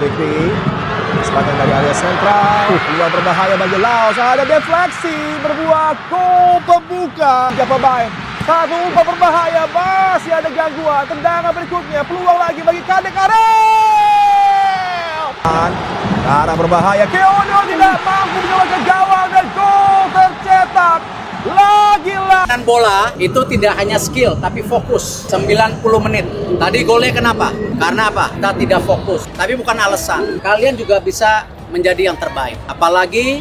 Fikri, sepanjang dari area sentral, peluang berbahaya bagi Laos. Ada defleksi, berbuah gol pembuka. Siapa baik? Satu umpan berbahaya, masih ada gangguan. Tendangan berikutnya, peluang lagi bagi Kadek Arel. Ke arah berbahaya, Keono tidak mampu menyelamatkan gawang dan gol tercetak. Lagi-lagi. Dengan bola itu tidak hanya skill tapi fokus 90 menit. Tadi golnya kenapa? Karena apa? Kita tidak fokus. Tapi bukan alasan. Kalian juga bisa menjadi yang terbaik. Apalagi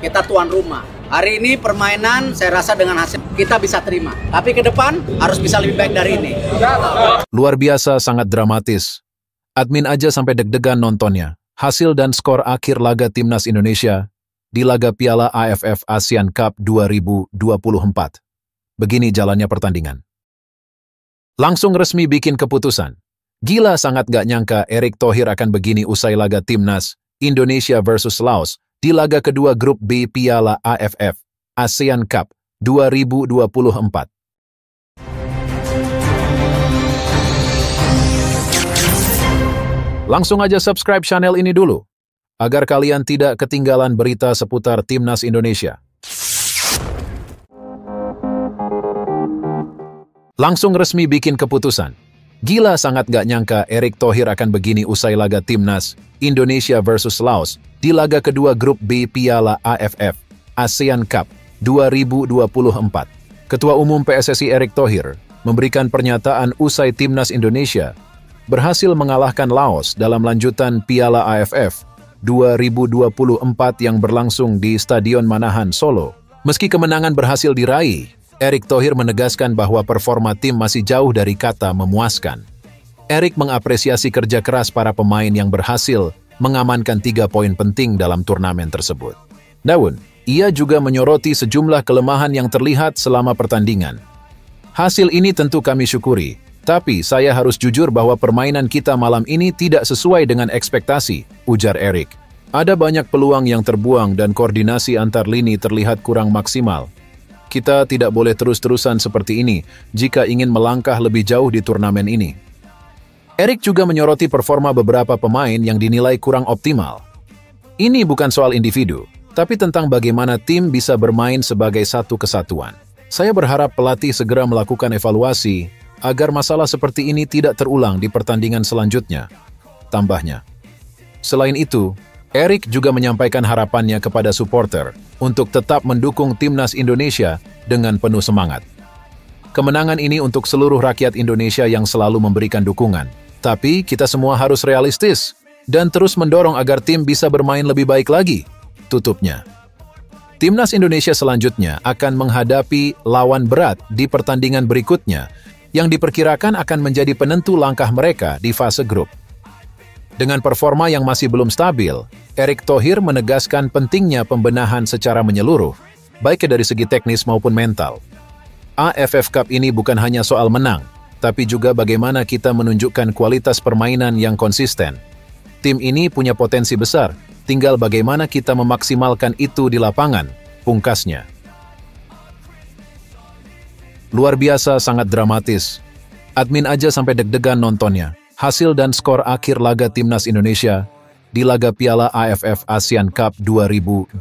kita tuan rumah. Hari ini permainan saya rasa dengan hasil kita bisa terima. Tapi ke depan harus bisa lebih baik dari ini. Luar biasa, sangat dramatis. Admin aja sampai deg-degan nontonnya. Hasil dan skor akhir laga Timnas Indonesia di laga Piala AFF ASEAN Cup 2024. Begini jalannya pertandingan. Langsung resmi bikin keputusan. Gila, sangat gak nyangka Erick Thohir akan begini usai laga Timnas Indonesia versus Laos di laga kedua grup B Piala AFF ASEAN Cup 2024. Langsung aja subscribe channel ini dulu, agar kalian tidak ketinggalan berita seputar Timnas Indonesia. Langsung resmi bikin keputusan. Gila, sangat gak nyangka Erick Thohir akan begini usai laga Timnas Indonesia versus Laos di laga kedua grup B Piala AFF ASEAN Cup 2024. Ketua Umum PSSI Erick Thohir memberikan pernyataan usai Timnas Indonesia berhasil mengalahkan Laos dalam lanjutan Piala AFF 2024 yang berlangsung di Stadion Manahan, Solo. Meski kemenangan berhasil diraih, Erick Thohir menegaskan bahwa performa tim masih jauh dari kata memuaskan. Erick mengapresiasi kerja keras para pemain yang berhasil mengamankan 3 poin penting dalam turnamen tersebut. Namun, ia juga menyoroti sejumlah kelemahan yang terlihat selama pertandingan. Hasil ini tentu kami syukuri, tapi saya harus jujur bahwa permainan kita malam ini tidak sesuai dengan ekspektasi, ujar Erick. Ada banyak peluang yang terbuang dan koordinasi antar lini terlihat kurang maksimal. Kita tidak boleh terus-terusan seperti ini jika ingin melangkah lebih jauh di turnamen ini. Erick juga menyoroti performa beberapa pemain yang dinilai kurang optimal. Ini bukan soal individu, tapi tentang bagaimana tim bisa bermain sebagai satu kesatuan. Saya berharap pelatih segera melakukan evaluasi agar masalah seperti ini tidak terulang di pertandingan selanjutnya, tambahnya. Selain itu, Erick juga menyampaikan harapannya kepada supporter untuk tetap mendukung Timnas Indonesia dengan penuh semangat. Kemenangan ini untuk seluruh rakyat Indonesia yang selalu memberikan dukungan. Tapi kita semua harus realistis dan terus mendorong agar tim bisa bermain lebih baik lagi, tutupnya. Timnas Indonesia selanjutnya akan menghadapi lawan berat di pertandingan berikutnya yang diperkirakan akan menjadi penentu langkah mereka di fase grup. Dengan performa yang masih belum stabil, Erick Thohir menegaskan pentingnya pembenahan secara menyeluruh, baik dari segi teknis maupun mental. AFF Cup ini bukan hanya soal menang, tapi juga bagaimana kita menunjukkan kualitas permainan yang konsisten. Tim ini punya potensi besar, tinggal bagaimana kita memaksimalkan itu di lapangan, pungkasnya. Luar biasa, sangat dramatis. Admin aja sampai deg-degan nontonnya. Hasil dan skor akhir laga Timnas Indonesia di laga Piala AFF ASEAN Cup 2024.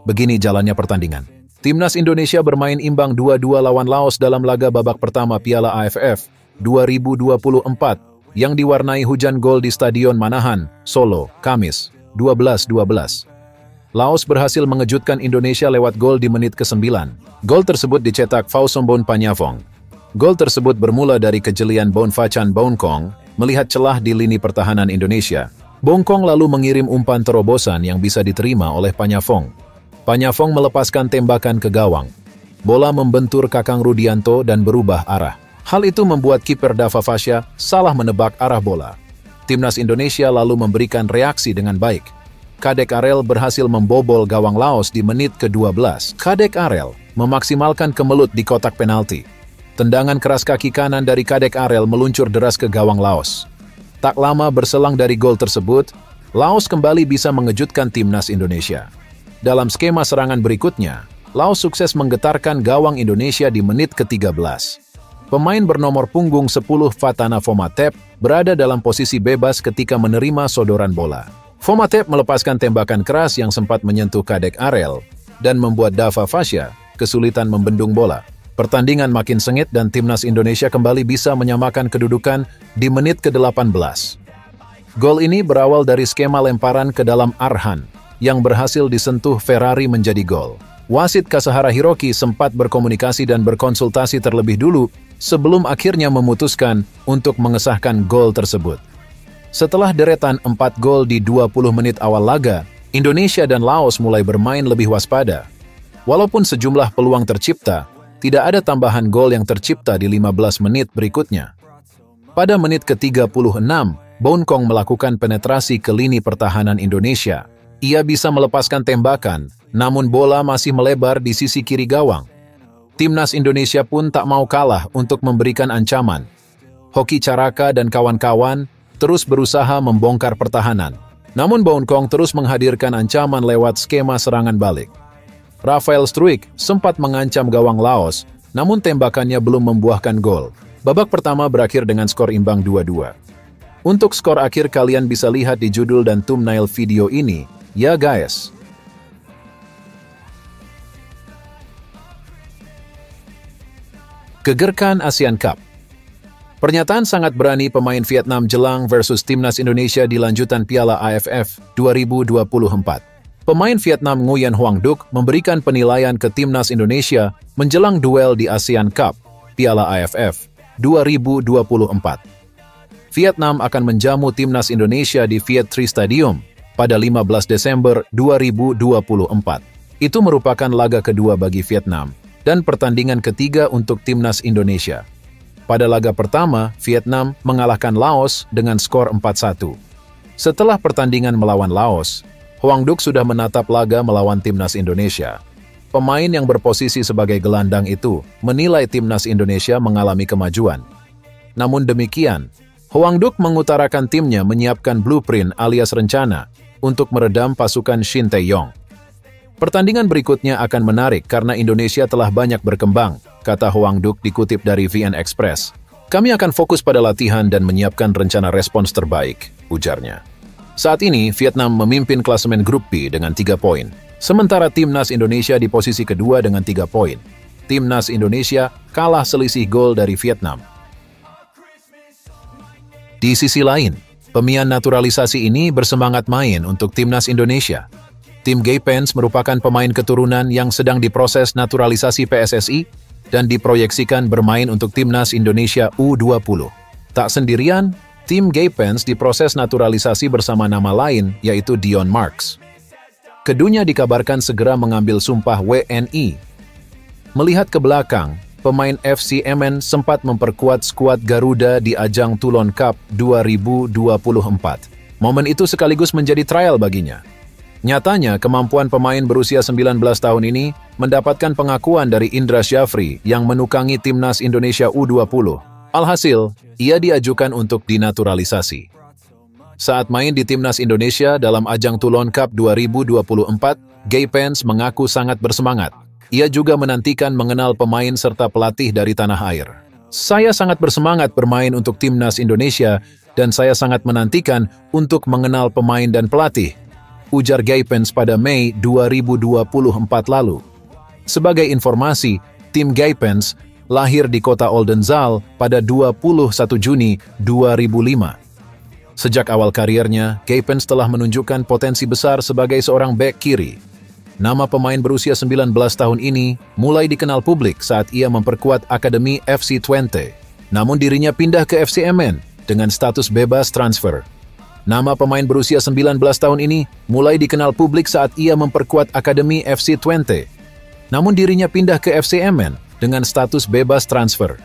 Begini jalannya pertandingan. Timnas Indonesia bermain imbang 2-2 lawan Laos dalam laga babak pertama Piala AFF 2024 yang diwarnai hujan gol di Stadion Manahan, Solo, Kamis, 12-12. Laos berhasil mengejutkan Indonesia lewat gol di menit ke-9. Gol tersebut dicetak Phausombon Panyavong. Gol tersebut bermula dari kejelian Bonfacan Bongkong melihat celah di lini pertahanan Indonesia. Bongkong lalu mengirim umpan terobosan yang bisa diterima oleh Panyavong. Panyavong melepaskan tembakan ke gawang. Bola membentur Kakang Rudianto dan berubah arah. Hal itu membuat kiper Dava Fasya salah menebak arah bola. Timnas Indonesia lalu memberikan reaksi dengan baik. Kadek Arel berhasil membobol gawang Laos di menit ke-12. Kadek Arel memaksimalkan kemelut di kotak penalti. Tendangan keras kaki kanan dari Kadek Arel meluncur deras ke gawang Laos. Tak lama berselang dari gol tersebut, Laos kembali bisa mengejutkan Timnas Indonesia. Dalam skema serangan berikutnya, Laos sukses menggetarkan gawang Indonesia di menit ke-13. Pemain bernomor punggung 10 Fatana Fomatep berada dalam posisi bebas ketika menerima sodoran bola. Fomatep melepaskan tembakan keras yang sempat menyentuh Kadek Arel dan membuat Dava Fasya kesulitan membendung bola. Pertandingan makin sengit dan timnas Indonesia kembali bisa menyamakan kedudukan di menit ke-18. Gol ini berawal dari skema lemparan ke dalam Arhan yang berhasil disentuh Ferrari menjadi gol. Wasit Kasahara Hiroki sempat berkomunikasi dan berkonsultasi terlebih dulu sebelum akhirnya memutuskan untuk mengesahkan gol tersebut. Setelah deretan 4 gol di 20 menit awal laga, Indonesia dan Laos mulai bermain lebih waspada. Walaupun sejumlah peluang tercipta, tidak ada tambahan gol yang tercipta di 15 menit berikutnya. Pada menit ke-36, Bouncong melakukan penetrasi ke lini pertahanan Indonesia. Ia bisa melepaskan tembakan, namun bola masih melebar di sisi kiri gawang. Timnas Indonesia pun tak mau kalah untuk memberikan ancaman. Hoki Caraka dan kawan-kawan terus berusaha membongkar pertahanan. Namun Bouncong terus menghadirkan ancaman lewat skema serangan balik. Rafael Struijk sempat mengancam gawang Laos, namun tembakannya belum membuahkan gol. Babak pertama berakhir dengan skor imbang 2-2. Untuk skor akhir kalian bisa lihat di judul dan thumbnail video ini, ya guys. Gegerkan ASEAN Cup. Pernyataan sangat berani pemain Vietnam jelang versus timnas Indonesia di lanjutan Piala AFF 2024. Pemain Vietnam Nguyen Hoang Duc memberikan penilaian ke timnas Indonesia menjelang duel di ASEAN Cup, Piala AFF 2024. Vietnam akan menjamu timnas Indonesia di Viet Tri Stadium pada 15 Desember 2024. Itu merupakan laga kedua bagi Vietnam dan pertandingan ketiga untuk timnas Indonesia. Pada laga pertama, Vietnam mengalahkan Laos dengan skor 4-1. Setelah pertandingan melawan Laos, Hoang Duc sudah menatap laga melawan timnas Indonesia. Pemain yang berposisi sebagai gelandang itu menilai timnas Indonesia mengalami kemajuan. Namun demikian, Hoang Duc mengutarakan timnya menyiapkan blueprint alias rencana untuk meredam pasukan Shin Tae-yong. Pertandingan berikutnya akan menarik karena Indonesia telah banyak berkembang, kata Hoang Duc dikutip dari VN Express. Kami akan fokus pada latihan dan menyiapkan rencana respons terbaik, ujarnya. Saat ini, Vietnam memimpin klasemen grup B dengan 3 poin. Sementara timnas Indonesia di posisi kedua dengan 3 poin. Timnas Indonesia kalah selisih gol dari Vietnam. Di sisi lain, pemain naturalisasi ini bersemangat main untuk timnas Indonesia. Tim Gaypens merupakan pemain keturunan yang sedang diproses naturalisasi PSSI dan diproyeksikan bermain untuk timnas Indonesia U20. Tak sendirian, tim Gaypens diproses naturalisasi bersama nama lain, yaitu Dion Marks. Keduanya dikabarkan segera mengambil sumpah WNI. Melihat ke belakang, pemain FC Emmen sempat memperkuat skuad Garuda di ajang Toulon Cup 2024. Momen itu sekaligus menjadi trial baginya. Nyatanya, kemampuan pemain berusia 19 tahun ini mendapatkan pengakuan dari Indra Syafri yang menukangi timnas Indonesia U20. Alhasil, ia diajukan untuk dinaturalisasi. Saat main di timnas Indonesia dalam ajang Toulon Cup 2024, Gaypens mengaku sangat bersemangat. Ia juga menantikan mengenal pemain serta pelatih dari tanah air. Saya sangat bersemangat bermain untuk timnas Indonesia dan saya sangat menantikan untuk mengenal pemain dan pelatih, ujar Gaypens pada Mei 2024 lalu. Sebagai informasi, tim Gaypens lahir di kota Oldenzaal pada 21 Juni 2005. Sejak awal kariernya, Gaypens telah menunjukkan potensi besar sebagai seorang bek kiri. Nama pemain berusia 19 tahun ini mulai dikenal publik saat ia memperkuat Akademi FC Twente. Namun dirinya pindah ke FC Emmen dengan status bebas transfer. Nama pemain berusia 19 tahun ini mulai dikenal publik saat ia memperkuat Akademi FC Twente. Namun dirinya pindah ke FC Emmen dengan status bebas transfer.